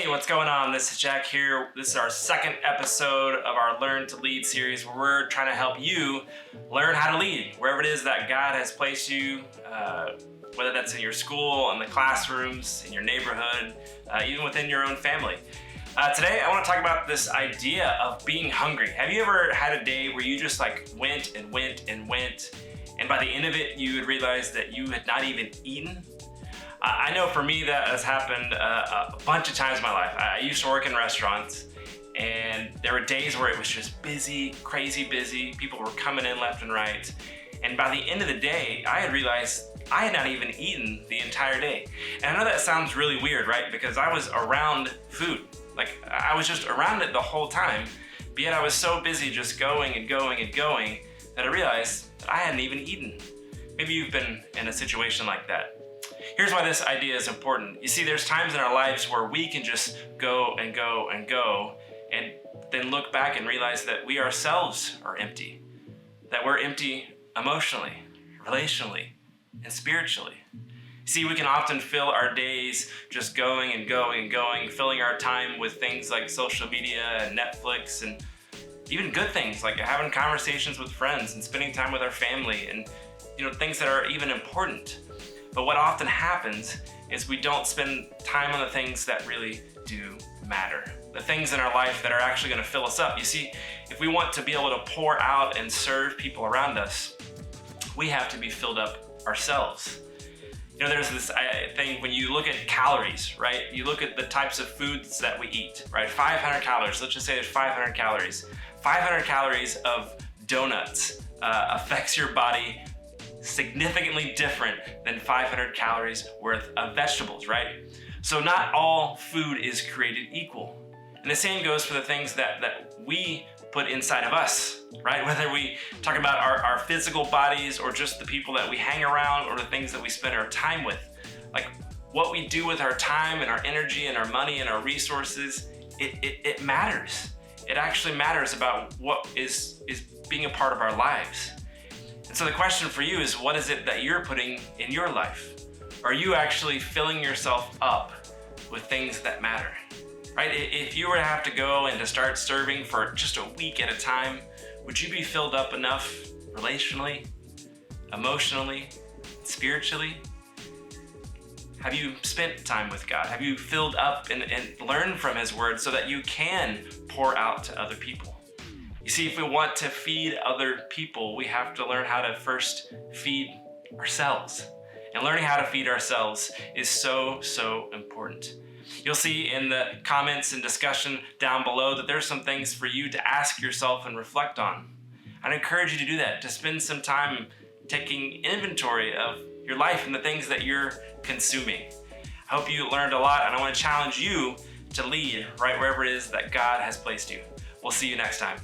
Hey, what's going on? This is Jack here. This is our second episode of our Learn to Lead series where we're trying to help you learn how to lead wherever it is that God has placed you, whether that's in your school, in the classrooms, in your neighborhood, even within your own family. Today, I want to talk about this idea of being hungry. Have you ever had a day where you just went, and by the end of it, you would realize that you had not even eaten? I know for me that has happened a bunch of times in my life. I used to work in restaurants, and there were days where it was just busy, crazy busy. People were coming in left and right. And by the end of the day, I had realized I had not even eaten the entire day. And I know that sounds really weird, right? Because I was around food. I was just around it the whole time, but yet I was so busy just going that I realized that I hadn't even eaten. Maybe you've been in a situation like that. Here's why this idea is important. You see, there's times in our lives where we can just go, and then look back and realize that we ourselves are empty, that we're empty emotionally, relationally, and spiritually. See, we can often fill our days just going, filling our time with things like social media and Netflix and even good things like having conversations with friends and spending time with our family and things that are even important. But what often happens is we don't spend time on the things that really do matter. The things in our life that are actually going to fill us up. You see, if we want to be able to pour out and serve people around us, we have to be filled up ourselves. There's this thing when you look at calories, right? You look at the types of foods that we eat, right? 500 calories. Let's just say there's 500 calories. 500 calories of doughnuts affects your body significantly different than 500 calories worth of vegetables, right? So not all food is created equal. And the same goes for the things that we put inside of us, right? Whether we talk about our physical bodies or just the people that we hang around or the things that we spend our time with. What we do with our time and our energy and our money and our resources, it matters. It actually matters about what is being a part of our lives. And so the question for you is, what is it that you're putting in your life? Are you actually filling yourself up with things that matter? Right? If you were to have to go and to start serving for just a week at a time, would you be filled up enough relationally, emotionally, spiritually? Have you spent time with God? Have you filled up and learned from His Word so that you can pour out to other people? You see, if we want to feed other people, we have to learn how to first feed ourselves. And learning how to feed ourselves is so important. You'll see in the comments and discussion down below that there's some things for you to ask yourself and reflect on. I'd encourage you to do that, to spend some time taking inventory of your life and the things that you're consuming. I hope you learned a lot, and I want to challenge you to lead right wherever it is that God has placed you. We'll see you next time.